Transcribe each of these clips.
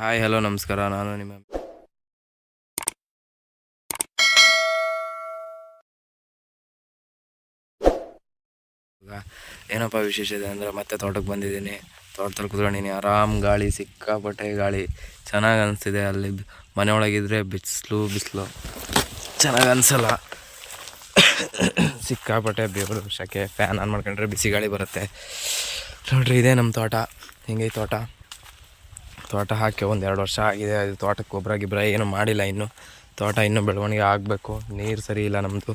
Hi hello ನಮಸ್ಕಾರ. ನಾನು ನಿಮ್ಮ ಏನಪ್ಪ ವಿಶೇಷ ಇದೆ ಅಂದರೆ ಮತ್ತೆ ತೋಟಕ್ಕೆ ಬಂದಿದ್ದೀನಿ. ತೋಟದಲ್ಲಿ ಕುತ್ಕೊಂಡಿನಿ, ಆರಾಮ್ ಗಾಳಿ, ಸಿಕ್ಕಾಪಟ್ಟೆ ಗಾಳಿ, ಚೆನ್ನಾಗಿ ಅನಿಸ್ತಿದೆ. ಅಲ್ಲಿ ಮನೆ ಒಳಗಿದ್ರೆ ಬಿಸಿಲು ಚೆನ್ನಾಗಿ ಅನಿಸಲ್ಲ. ಸಿಕ್ಕಾಪಟ್ಟೆ ಬೇವರು ಶಕೆ. ಫ್ಯಾನ್ ಆನ್ ಮಾಡ್ಕೊಂಡ್ರೆ ಬಿಸಿ ಗಾಳಿ ಬರುತ್ತೆ. ನೋಡ್ರಿ, ಇದೇ ನಮ್ಮ ತೋಟ. ಹಿಂಗೆ ತೋಟ ಹಾಕಿ 1-2 ವರ್ಷ ಆಗಿದೆ. ಅದು ತೋಟಕ್ಕೆ ಗೊಬ್ಬರ ಏನೂ ಮಾಡಿಲ್ಲ. ತೋಟ ಇನ್ನೂ ಬೆಳವಣಿಗೆ ಆಗಬೇಕು. ನೀರು ಸರಿ ಇಲ್ಲ, ನಮ್ಮದು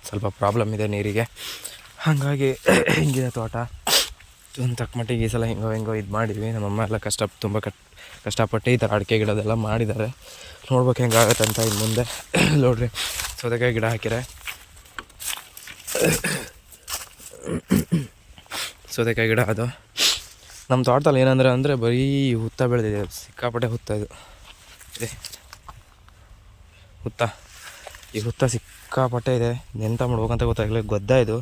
ಸ್ವಲ್ಪ ಪ್ರಾಬ್ಲಮ್ ಇದೆ ನೀರಿಗೆ. ಹಾಗಾಗಿ ಹಿಂಗಿದೆ ತೋಟ. ಒಂದು ತಕ್ಕ ಮಟ್ಟಿಗೆ ಈ ಸಲ ಹಿಂಗೋ ಇದು ಮಾಡಿದ್ವಿ. ನಮ್ಮಮ್ಮ ಎಲ್ಲ ತುಂಬ ಕಷ್ಟಪಟ್ಟು ಈ ಥರ ಅಡಿಕೆ ಗಿಡದೆಲ್ಲ ಮಾಡಿದ್ದಾರೆ. ನೋಡ್ಬೇಕು ಹೆಂಗಾಗತ್ತೆ ಅಂತ. ಇನ್ನು ಮುಂದೆ ನೋಡ್ರಿ, ಸೌತೆಕಾಯಿ ಗಿಡ ಹಾಕಿರೆ. ಸೌತೆಕಾಯಿ ಗಿಡ ಅದು ನಮ್ಮ ತೋಟದಲ್ಲಿ ಏನಂದರೆ ಬರೀ ಹುತ್ತ ಬೆಳೆದಿದೆ. ಸಿಕ್ಕಾಪಟ್ಟೆ ಹುತ್ತ ಇದೆ. ಈ ಹುತ್ತ ಸಿಕ್ಕಾಪಟ್ಟೆ ಇದೆ. ಎಂತ ಮಾಡ್ಬೇಕಂತ ಗೊತ್ತಾಗಲಿಲ್ಲ. ಗೊದ್ದ ಇದು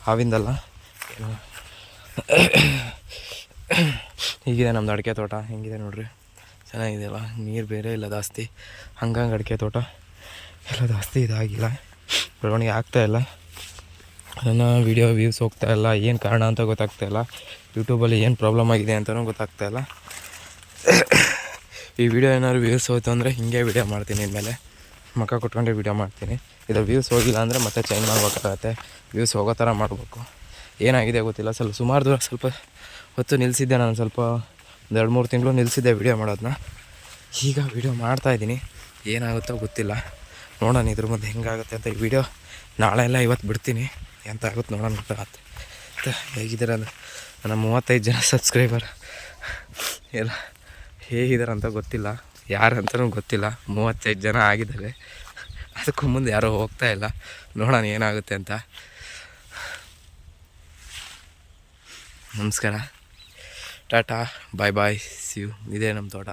ಹಾವಿಂದಲ್ಲ ಏನು. ಹೀಗಿದೆ ನಮ್ಮದು ಅಡಿಕೆ ತೋಟ. ಹೆಂಗಿದೆ ನೋಡ್ರಿ, ಚೆನ್ನಾಗಿದೆಯಲ್ಲ. ನೀರು ಬೇರೆ ಇಲ್ಲ ಜಾಸ್ತಿ. ಹಂಗಂಗೆ ಅಡಿಕೆ ತೋಟ ಎಲ್ಲ ಜಾಸ್ತಿ ಇದಾಗಿಲ್ಲ, ಬೆಳವಣಿಗೆ ಆಗ್ತಾಯಿಲ್ಲ. ನನ್ನ ವೀಡಿಯೋ ವ್ಯೂಸ್ ಹೋಗ್ತಾಯಿಲ್ಲ. ಏನು ಕಾರಣ ಅಂತ ಗೊತ್ತಾಗ್ತಾಯಿಲ್ಲ. ಯೂಟ್ಯೂಬಲ್ಲಿ ಏನು ಪ್ರಾಬ್ಲಮ್ ಆಗಿದೆ ಅಂತಲೂ ಗೊತ್ತಾಗ್ತಾಯಿಲ್ಲ. ಈ ವಿಡಿಯೋ ಏನಾದ್ರು ವ್ಯೂಸ್ ಹೋಯ್ತು ಅಂದರೆ ಹಿಂಗೆ ವೀಡಿಯೋ ಮಾಡ್ತೀನಿ. ಇನ್ಮೇಲೆ ಮಕ್ಕ ಕೊಟ್ಕೊಂಡೆ ವೀಡಿಯೋ ಮಾಡ್ತೀನಿ. ಇದು ವ್ಯೂಸ್ ಹೋಗಿಲ್ಲ ಅಂದರೆ ಮತ್ತೆ ಚೇಂಜ್ ಮಾಡ್ಬೇಕಾಗತ್ತೆ. ವ್ಯೂಸ್ ಹೋಗೋ ಥರ ಮಾಡಬೇಕು. ಏನಾಗಿದೆ ಗೊತ್ತಿಲ್ಲ. ಸುಮಾರು ದೂರ ಸ್ವಲ್ಪ ಹೊತ್ತು ನಿಲ್ಲಿಸಿದ್ದೆ ನಾನು. ಸ್ವಲ್ಪ 1-2-3 ತಿಂಗಳು ನಿಲ್ಲಿಸಿದ್ದೆ ವೀಡಿಯೋ ಮಾಡೋದನ್ನ. ಈಗ ವೀಡಿಯೋ ಮಾಡ್ತಾಯಿದ್ದೀನಿ. ಏನಾಗುತ್ತೋ ಗೊತ್ತಿಲ್ಲ, ನೋಡೋಣ ಇದ್ರ ಮಧ್ಯೆ ಹೆಂಗಾಗುತ್ತೆ ಅಂತ. ಈ ವಿಡಿಯೋ ನಾಳೆ ಎಲ್ಲ ಇವತ್ತು ಬಿಡ್ತೀನಿ. ಎಂತ ಆಗುತ್ತೆ ನೋಡೋಣ, ಗೊತ್ತಾಗತ್ತೆ. ಹೇಗಿದ್ದಾರೆ ಅಂದರೆ ನನ್ನ 35 ಜನ ಸಬ್ಸ್ಕ್ರೈಬರ್ ಎಲ್ಲ ಹೇಗಿದ್ದಾರೆ ಅಂತ ಗೊತ್ತಿಲ್ಲ, ಯಾರಂತನೂ ಗೊತ್ತಿಲ್ಲ. 35 ಜನ ಆಗಿದ್ದಾರೆ. ಅದಕ್ಕೂ ಮುಂದೆ ಯಾರೂ ಹೋಗ್ತಾಯಿಲ್ಲ. ನೋಡೋಣ ಏನಾಗುತ್ತೆ ಅಂತ. ನಮಸ್ಕಾರ, ಟಾಟಾ, ಬಾಯ್, ಸಿ ಯು. ಇದೇ ನಮ್ಮ ತೋಟ.